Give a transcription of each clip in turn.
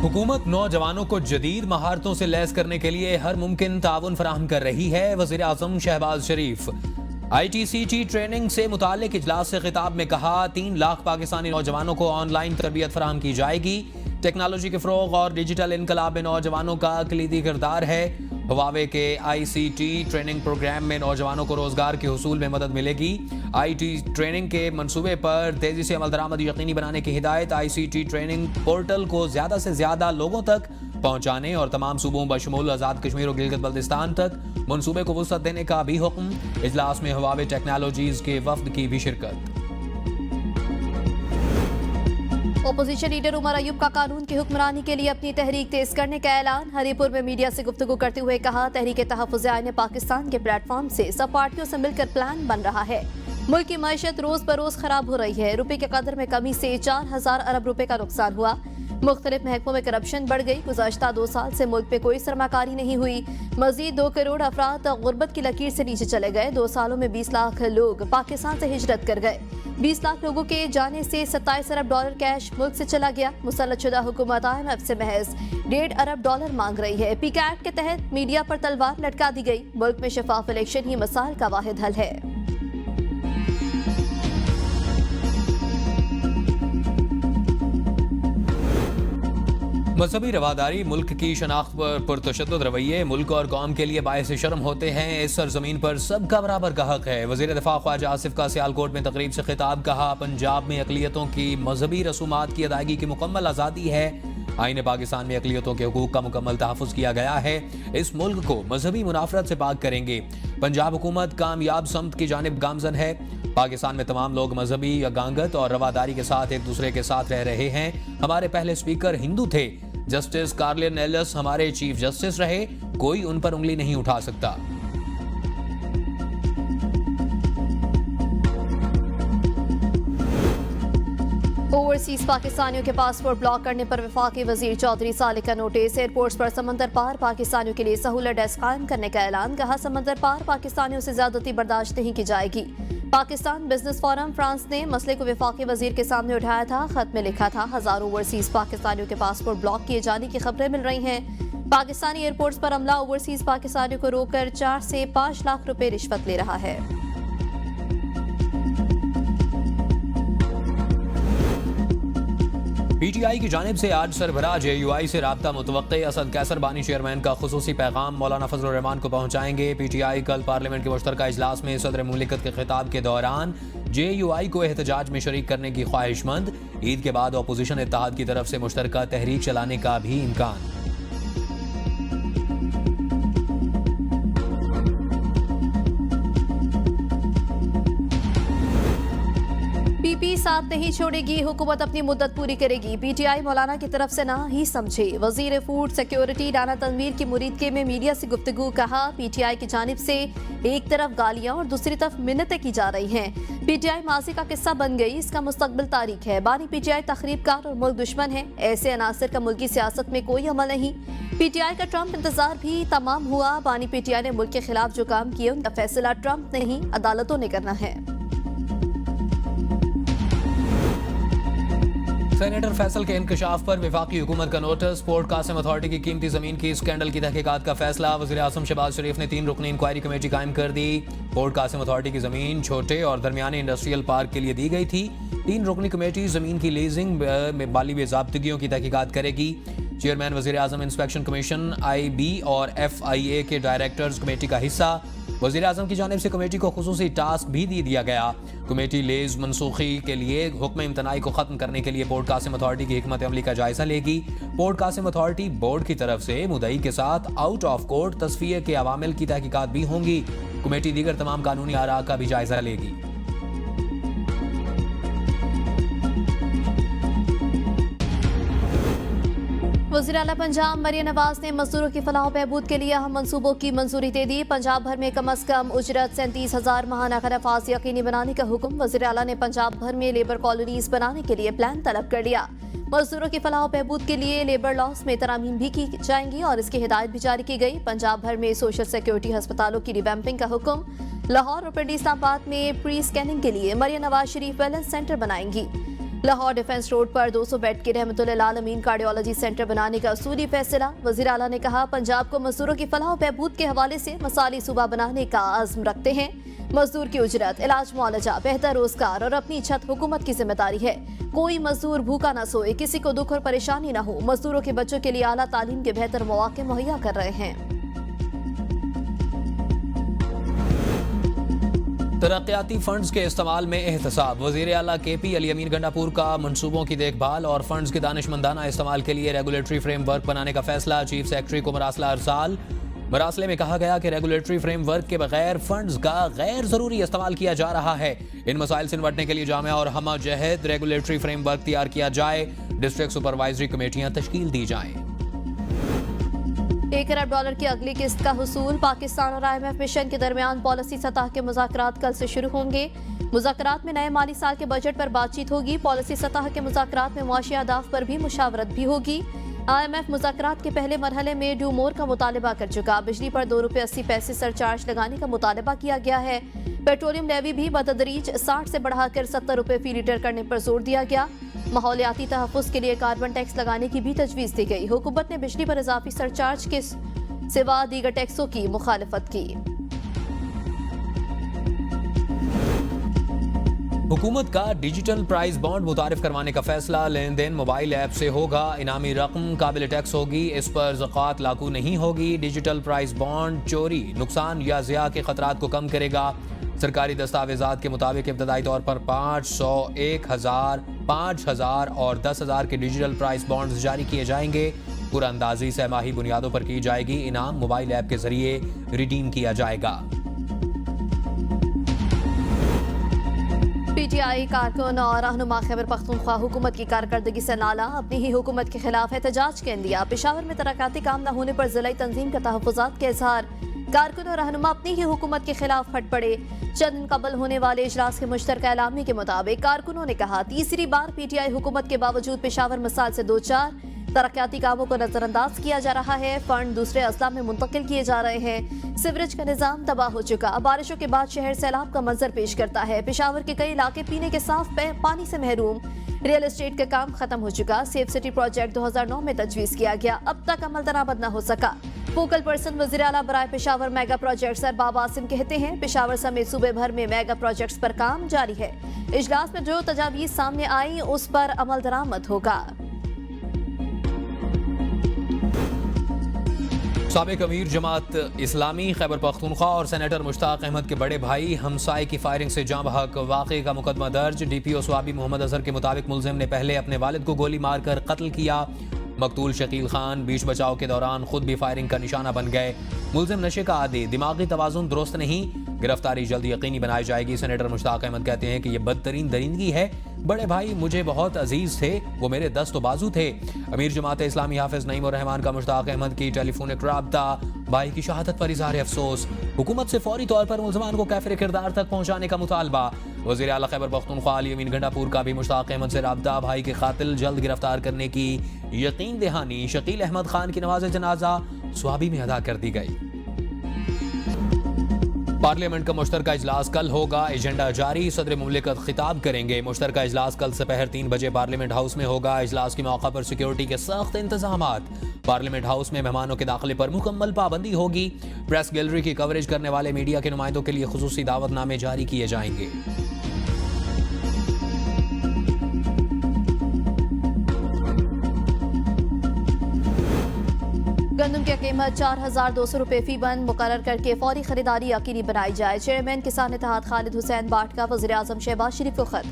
हुकूमत नौजवानों को जदीद महारतों से लैस करने के लिए हर मुमकिन ताउन फराहम कर रही है। वज़ीर आज़म शहबाज शरीफ ITCT ट्रेनिंग से मुताल्लिक इजलास से खिताब में कहा, 3 लाख पाकिस्तानी नौजवानों को ऑनलाइन तरबियत फराहम की जाएगी। टेक्नोलॉजी के फ़रोग़ और डिजिटल इनकलाब में नौजवानों का कलीदी किरदार है। हुवावे के ICT ट्रेनिंग प्रोग्राम में नौजवानों को रोजगार के हुसूल में मदद मिलेगी। IT ट्रेनिंग के मंसूबे पर तेजी से अमल दरामद यकीनी बनाने की हिदायत। ICT ट्रेनिंग पोर्टल को ज्यादा से ज्यादा लोगों तक पहुंचाने और तमाम सूबों बशमूल आज़ाद कश्मीर और गिलगित बल्तिस्तान तक मंसूबे को वुसअत देने का भी हुक्म। इजलास में हुवावे टेक्नोलॉजीज के वफ्द की भी शिरकत। ओपोजिशन लीडर उमर अयूब का कानून की हुक्मरानी के लिए अपनी तहरीक तेज करने का ऐलान। हरीपुर में मीडिया से गुफ्तगू करते हुए कहा, तहरीक तहफ़्फ़ुज़ आईन पाकिस्तान के प्लेटफॉर्म से सब पार्टियों से मिलकर प्लान बन रहा है। मुल्क की मैशत रोज बरोज खराब हो रही है। रुपए के कदर में कमी से 4000 अरब रुपए का नुकसान हुआ। मुख्तलिफ महकमों में करप्शन बढ़ गई। गुज़श्ता 2 साल से मुल्क पे कोई सरमाकारी नहीं हुई। मजीद 2 करोड़ अफराद गुर्बत की लकीर से नीचे चले गए। 2 सालों में 20 लाख लोग पाकिस्तान से हिजरत कर गए। 20 लाख लोगों के जाने से 27 अरब डॉलर कैश मुल्क से चला गया। मुसल्लत हुकूमत IMF से महज $1.5 अरब मांग रही है। PCAT के तहत मीडिया पर तलवार लटका दी गई। मुल्क में शफाफ इलेक्शन ही मसाइल का वाहिद हल है। मजहबी रवादारी मुल्क की शनाख्त पर पुरतशद्दुद रवैये मुल्क और कौम के लिए बायस शर्म होते हैं। इस सरजमीन पर सबका बराबर का हक है। वज़ीर दिफा ख्वाजा आसिफ का सियालकोट में तकरीब से खिताब। कहा, पंजाब में अक़लियतों की मजहबी रसूमात की अदायगी की मुकम्मल आज़ादी है। आईन पाकिस्तान में अक़लियतों के हुकूक का मुकम्मल तहफ़्फ़ुज़ किया गया है। इस मुल्क को मजहबी मुनाफरत से पाक करेंगे। पंजाब हुकूमत कामयाब समत की जानिब गामजन है। पाकिस्तान में तमाम लोग मजहबी यगांगत और रवादारी के साथ एक दूसरे के साथ रह रहे हैं। हमारे पहले स्पीकर हिंदू थे। जस्टिस कार्लिन एलिस हमारे चीफ जस्टिस रहे। कोई उन पर उंगली नहीं उठा सकता। ओवरसीज पाकिस्तानियों के पासपोर्ट ब्लॉक करने पर वफाकी वजीर चौधरी सालिक का नोटिस। एयरपोर्ट्स पर समंदर पार पाकिस्तानियों के लिए सहूलत डेस्क कायम करने का ऐलान। कहा, समंदर पार पाकिस्तानियों से ज्यादती बर्दाश्त नहीं की जाएगी। पाकिस्तान बिजनेस फोरम फ्रांस ने मसले को वफाकी वजीर के सामने उठाया था। खत में लिखा था, हजारों ओवरसीज पाकिस्तानियों के पासपोर्ट ब्लॉक किए जाने की खबरें मिल रही हैं। पाकिस्तानी एयरपोर्ट्स पर अमला ओवरसीज पाकिस्तानियों को रोककर 4 से 5 लाख रुपए रिश्वत ले रहा है। PTI की जानिब से आज सरबराह JUI से राब्ता मुतवक्के। असद कैसर बानी चेयरमैन का खुसूसी पैगाम मौलाना फजलुर रहमान को पहुंचाएंगे। PTI कल पार्लियामेंट के मुश्तरका इजलास में सदर मुमलिकत के खिताब के दौरान JUI को एहतजाज में शरीक करने की ख्वाहिशमंद। ईद के बाद अपोजिशन इत्तेहाद की तरफ से मुश्तरका तहरीक चलाने का भी इम्कान। PP साथ नहीं छोड़ेगी, हुकूमत अपनी मुद्दत पूरी करेगी। PTI मौलाना की तरफ से ना ही समझे। वजीर फूड सिक्योरिटी राना तनवीर की मुरीदके में मीडिया से गुफ्तगू। कहा, PTI की जानिब से एक तरफ गालियां और दूसरी तरफ मिन्नतें की जा रही हैं। PTI माजी का किस्सा बन गई, इसका मुस्तकबिल तारीख है। बानी PTI तखरीबकार और मुल्क दुश्मन है। ऐसे अनासर का मुल्की सियासत में कोई अमल नहीं। PTI का ट्रंप इंतजार भी तमाम हुआ। बानी PTI ने मुल्क के खिलाफ जो काम किए उनका फैसला ट्रंप नहीं अदालतों ने करना है। सेनेटर फैसल के इंकशाफ पर वफाकी हुकूमत का नोटिस। पोर्ट कासिम अथॉरिटी की कीमती जमीन की स्कैंडल की तहकीकात का फैसला। वज़ीर आज़म शहबाज शरीफ ने 3 रुकनी इंक्वायरी कमेटी कायम कर दी। पोर्ट कासिम अथॉरिटी की जमीन छोटे और दरमियाने इंडस्ट्रियल पार्क के लिए दी गई थी। 3 रुकनी कमेटी जमीन की लीजिंग में माली बेज़ाब्तगियों की तहकीकात करेगी। चेयरमैन वज़ीर आज़म इंस्पेक्शन कमीशन IB और FIA के डायरेक्टर्स कमेटी का हिस्सा। वज़ीर आज़म की जानिब से कमेटी को खुसूसी टास्क भी दे दिया गया। कमेटी लेज मनसूखी के लिए हुक्म इम्तनाई को खत्म करने के लिए पोर्ट कासिम अथॉरिटी की हिकमत अमली का जायजा लेगी। पोर्ट कासिम अथॉरिटी बोर्ड की तरफ से मुदई के साथ आउट ऑफ कोर्ट तस्फिये के अवामिल की तहकीकात भी होंगी। कमेटी दीगर तमाम कानूनी आरा का भी जायजा लेगी। वज़ीर आला पंजाब मरियम नवाज ने मजदूरों की फलाह बहबूद के लिए अहम मंसूबों की मंजूरी दे दी। पंजाब भर में कम अज कम उजरत 37,000 माहाना का नफाज यकीनी बनाने का हुक्म। वज़ीर आला ने पंजाब भर में लेबर कॉलोनीज बनाने के लिए प्लान तलब कर लिया। मजदूरों की फलाह बहबूद के लिए लेबर लॉस में तरामीम भी की जाएंगी और इसकी हिदायत भी जारी की गई। पंजाब भर में सोशल सिक्योरिटी अस्पतालों की रिवैम्पिंग का हुक्म। लाहौर और पिंडी इस्लामाबाद में प्री स्कैनिंग के लिए मरियम नवाज शरीफ वेलनेस सेंटर बनाएंगी। लाहौर डिफेंस रोड पर 200 बेड के रहमतुल्लाह आल अमीन कार्डियोलॉजी सेंटर बनाने का असूली फैसला। वजीर आला ने कहा, पंजाब को मजदूरों की फलाह बहबूद के हवाले से मसाली सूबा बनाने का आज़म रखते हैं। मजदूर की उजरत, इलाज, मुआलजा, बेहतर रोजगार और अपनी छत हुकूमत की जिम्मेदारी है। कोई मजदूर भूखा न सोए, किसी को दुख और परेशानी न हो। मजदूरों के बच्चों के लिए आला तालीम के बेहतर मौके मुहैया कर रहे हैं। तरक्याती फंड्स के इस्तेमाल में एहतसाब। वज़ीर आला KP अली अमीन गंडापुर का मनसूबों की देखभाल और फंड्स के दानिशमंदाना इस्तेमाल के लिए रेगुलेटरी फ्रेमवर्क बनाने का फैसला। चीफ सेक्रेटरी को मरासला अरसाल। मरासले में कहा गया कि रेगुलेटरी फ्रेमवर्क के बगैर फंड्स का गैर जरूरी इस्तेमाल किया जा रहा है। इन मसाइल से निपटने के लिए जामिया और हम जहद रेगुलेटरी फ्रेमवर्क तैयार किया जाए। डिस्ट्रिक्ट सुपरवाइजरी कमेटियां तश्कील दी जाएं। $1 अरब की अगली किस्त का हुसूल। पाकिस्तान और IMF मिशन के दरमियान पॉलिसी सतह के मुज़ाकरात कल से शुरू होंगे। मुज़ाकरात में नए माली साल के बजट पर बातचीत होगी। पॉलिसी सतह के मुज़ाकरात में मुआशी अहदाफ पर भी मुशावरत भी होगी। IMF मुज़ाकरात के पहले मरहले में डू मोर का मुतालबा कर चुका। बिजली पर ₹2.80 सरचार्ज लगाने का मुतालबा किया गया है। पेट्रोलियम लेवी भी बतदरीज 60 से बढ़ाकर ₹70 फी लीटर करने पर जोर दिया गया। माहौलियाती तहफ़्फ़ुज़ के लिए कार्बन टैक्स लगाने की भी तजवीज़ दी गई। हुकूमत ने बिजली पर इजाफी सरचार्ज के सिवा दीगर टैक्सों की मुखालफत की। हुकूमत का डिजिटल प्राइस बॉन्ड मुतारिफ करवाने का फैसला। लेन देन मोबाइल ऐप से होगा। इनामी रकम काबिल टैक्स होगी। इस पर ज़कात लागू नहीं होगी। डिजिटल प्राइस बॉन्ड चोरी, नुकसान या ज़िया के खतरात को कम करेगा। सरकारी दस्तावेजात के मुताबिक इब्तदाई तौर पर 500, 1000, 5000 और 10,000 के डिजिटल प्राइस बॉन्ड्स जारी किए जाएंगे। पूरा अंदाजी सहमाही बुनियादों पर की जाएगी। इनाम मोबाइल ऐप के जरिए रिडीम किया जाएगा। PTI कारकुन और रहनुमा खैबर पख्तूनख्वा हुकूमत की कारकर्दगी से नाला। अपनी ही हुकूमत के खिलाफ एहतजाज कर दिया। पेशावर में तरक्याती काम न होने पर जिला तंजीम का तहफ़्फ़ुज़ात के इजहार। कारकुन और रहनुमा अपनी ही हुकूमत के खिलाफ फट पड़े। चंद दिन कबल होने वाले इजलास के मुश्तरका एलामी के मुताबिक कारकुनों ने कहा, तीसरी बार PTI हुकूमत के बावजूद पेशावर मिसाल से 2-4 तरक्याती कामों को नजरअंदाज किया जा रहा है। फंड दूसरे अजला में मुंतकिल किए जा रहे हैं। सीवरेज का निजाम तबाह हो चुका। बारिशों के बाद शहर सैलाब का मंजर पेश करता है। पेशावर के कई इलाके पीने के साफ पानी से महरूम। रियल एस्टेट का काम खत्म हो चुका। सेफ सिटी प्रोजेक्ट 2009 में तजवीज किया गया, अब तक अमल दरामद न हो सका। फोकल पर्सन वज़ीर आला बराए पेशावर मेगा प्रोजेक्ट्स अरबाब आसिम कहते हैं, पेशावर समेत सूबे भर में मेगा प्रोजेक्ट्स पर काम जारी है। इजलास में जो तजावीज़ सामने आई उस पर अमल दरामद होगा। साबिक अमीर जमात इस्लामी खैबर पख्तूनख्वा और सेनेटर मुश्ताक अहमद के बड़े भाई हमसाए की फायरिंग से जाँ बहक वाक़े का मुकदमा दर्ज। DPO स्वाबी मोहम्मद अजहर के मुताबिक मुलजिम ने पहले अपने वालिद को गोली मारकर कत्ल किया। मकतूल शकील खान बीच बचाव के दौरान खुद भी फायरिंग का निशाना बन गए। मुलजिम नशे का आदी, दिमागी तवाज़ुन दुरुस्त नहीं। गिरफ्तारी जल्द यकीनी बनाई जाएगी। सेनेटर मुश्ताक अहमद कहते हैं कि यह बदतरीन दरिंदगी है। बड़े भाई मुझे बहुत अजीज थे, वो मेरे दस्त बाजू थे। अमीर जमात इस्लामी हाफिज नईम और रहमान का मुश्ताक अहमद की टेलीफोनिक राब्ता। भाई की शहादत पर इज़हार अफसोस। हुकूमत से फौरी तौर पर मुलजमान को कैफिर किरदार तक पहुंचाने का मुतालबा। वज़ीर आला खैबर पख्तूनख्वा अली अमीन गंडापुर का भी मुश्ताक अहमद से राब्ता। भाई के कातिल जल्द गिरफ्तार करने की यकीन दहानी। शकील अहमद खान की नमाज जनाजा स्वाबी में अदा कर दी गई। पार्लियामेंट का मुश्तरका इजलास कल होगा। एजेंडा जारी। सदर मुमलिकत खिताब करेंगे। मुश्तरका इजलास कल दोपहर 3 बजे पार्लियामेंट हाउस में होगा। इजलास के मौका पर सिक्योरिटी के सख्त इंतजामात। पार्लियामेंट हाउस में मेहमानों के दाखिले पर मुकम्मल पाबंदी होगी। प्रेस गैलरी की कवरेज करने वाले मीडिया के नुमाइंदों के लिए खुसूसी दावतनामे जारी किए जाएंगे। गंदम की कीमत 4,200 रुपये फी बन मुकर्रर करके फौरी खरीदारी यकीनी बनाई जाए। चेयरमैन किसान इत्तेहाद खालिद हुसैन बाट का वज़ीर आज़म शहबाज शरीफ को खत।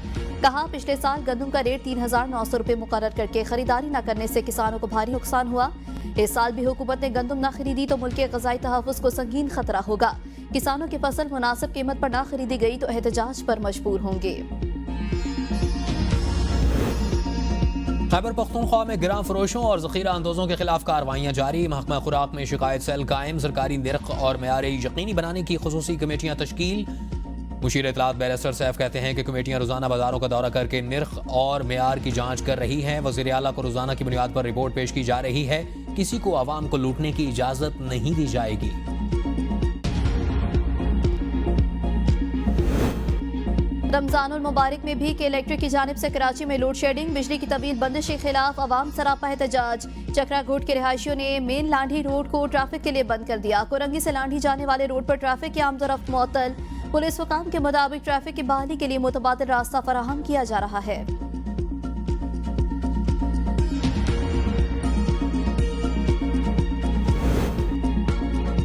कहा, पिछले साल गंदम का रेट 3,900 रुपये मुकर्रर करके खरीदारी न करने से किसानों को भारी नुकसान हुआ। इस साल भी हुकूमत ने गंदम न खरीदी तो मुल्क के ग़ज़ाई तहफ़्फ़ुज़ को संगीन खतरा होगा। किसानों की फसल मुनासिब कीमत पर न खरीदी गई तो एहतजाज पर मजबूर होंगे। खैबर पख्तूनख्वा में गिरां फरोशों और ज़ख़ीरा अंदोज़ों के खिलाफ कार्रवाइयाँ जारी। महकमा खुराक में शिकायत सेल कायम। सरकारी निर्ख और मेयार यकीनी बनाने की खुसूसी कमेटियाँ तश्कील। मुशीर इत्तलात बैरिस्टर सैफ कहते हैं कि कमेटियाँ रोज़ाना बाजारों का दौरा करके निर्ख और मेयार की जाँच कर रही हैं। वज़ीर आला को रोज़ाना की बुनियाद पर रिपोर्ट पेश की जा रही है। किसी को आवाम को लूटने की इजाज़त नहीं दी जाएगी। रमजानुल मुबारक में भी के इलेक्ट्रिक की जानिब से कराची में लोड शेडिंग, बिजली की तवील बंदिश के खिलाफ अवाम सरापा एहतजाज। चक्राघोट के रिहायशियों ने मेन लांढी रोड को ट्रैफिक के लिए बंद कर दिया। कोरंगी से लांढी जाने वाले रोड पर ट्रैफिक की आमदोरफ्त मुअत्तल। पुलिस हुकाम के मुताबिक ट्रैफिक की बहाली के लिए मुतबादिल रास्ता फराहम किया जा रहा है।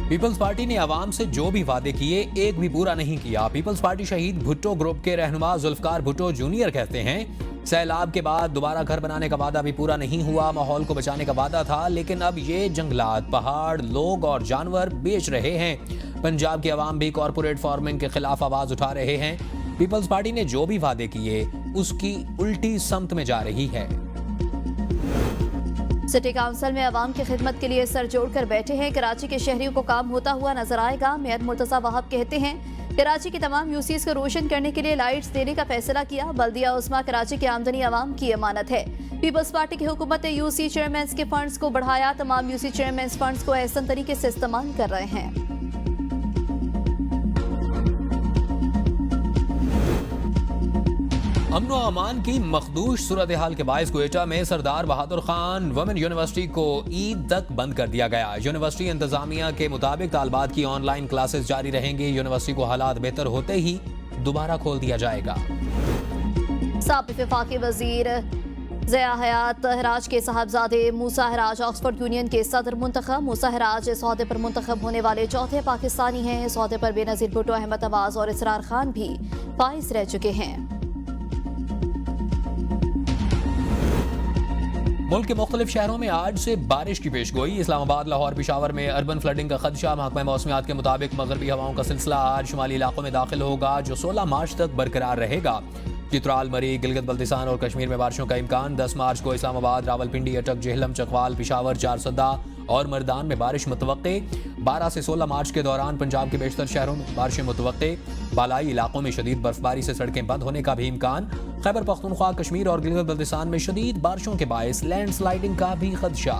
पीपल्स पार्टी ने आवाम से जो भी वादे किए एक भी पूरा नहीं किया। पीपल्स पार्टी शहीद भुट्टो ग्रुप के रहनुमा जुल्फकार भुट्टो जूनियर कहते हैं, सैलाब के बाद दोबारा घर बनाने का वादा भी पूरा नहीं हुआ। माहौल को बचाने का वादा था, लेकिन अब ये जंगलात, पहाड़, लोग और जानवर बेच रहे हैं। पंजाब के अवाम भी कॉरपोरेट फार्मिंग के खिलाफ आवाज उठा रहे हैं। पीपल्स पार्टी ने जो भी वादे किए उसकी उल्टी समत में जा रही है। सिटी काउंसिल में अवाम की खिदमत के लिए सर जोड़कर बैठे हैं। कराची के शहरियों को काम होता हुआ नजर आएगा। मेयर मुर्तजा वहाब कहते हैं, कराची की तमाम यूसीज को रोशन करने के लिए लाइट्स देने का फैसला किया। बल्दिया उस्मा कराची की आमदनी अवाम की अमानत है। पीपल्स पार्टी की हुकूमत ने यूसी चेयरमैन के फंड्स को बढ़ाया। तमाम यूसी चेयरमैन फंड्स को एहसन तरीके से इस्तेमाल कर रहे हैं। अमन व अमान की मखदूश सूरत हाल के बायस क्वेटा में सरदार बहादुर खान वुमेन यूनिवर्सिटी को ईद तक बंद कर दिया गया। यूनिवर्सिटी इंतजामिया के मुताबिक तालबात की ऑनलाइन क्लासेस जारी रहेंगी। यूनिवर्सिटी को हालात बेहतर होते ही दोबारा खोल दिया जाएगा। साबिक़ वफाकी वजीर ज़िया हयात हराज के साहबजादे मूसा हराज ऑक्सफोर्ड यूनियन के सदर मुंतखब। मूसा हराज इस ओहदे पर मुंतखब होने वाले चौथे पाकिस्तानी हैं। इस ओहदे पर बेनज़ीर भुट्टो, अहमद अवाज और इसरार खान भी फाइज रह चुके हैं। मुल्क के मुख्तलिफ शहरों में आज से बारिश की पेशगोई। इस्लामाबाद, लाहौर, पेशावर में अर्बन फ्लडिंग का खदशा। महकमा मौसमियात के मुताबिक मगरबी हवाओं का सिलसिला आज शुमाली इलाकों में दाखिल होगा, जो 16 मार्च तक बरकरार रहेगा। चित्राल, मरी, गिलगित बल्तिस्तान और कश्मीर में बारिशों का इम्कान। 10 मार्च को इस्लामाबाद, रावलपिंडी, अटक, जेहलम, चकवाल, पेशावर, चारसदा और मरदान में बारिश मुतवक्के। 12 से 16 मार्च के दौरान पंजाब के बेशतर शहरों में बारिशें मुतवक्के। बालाई इलाकों में शदीद बर्फबारी से सड़कें बंद होने का भी इम्कान। खैबर पख्तूनख्वा, कश्मीर और गिलगित बल्तिस्तान में शदीद बारिशों के बायस लैंडस्लाइडिंग का भी खदशा।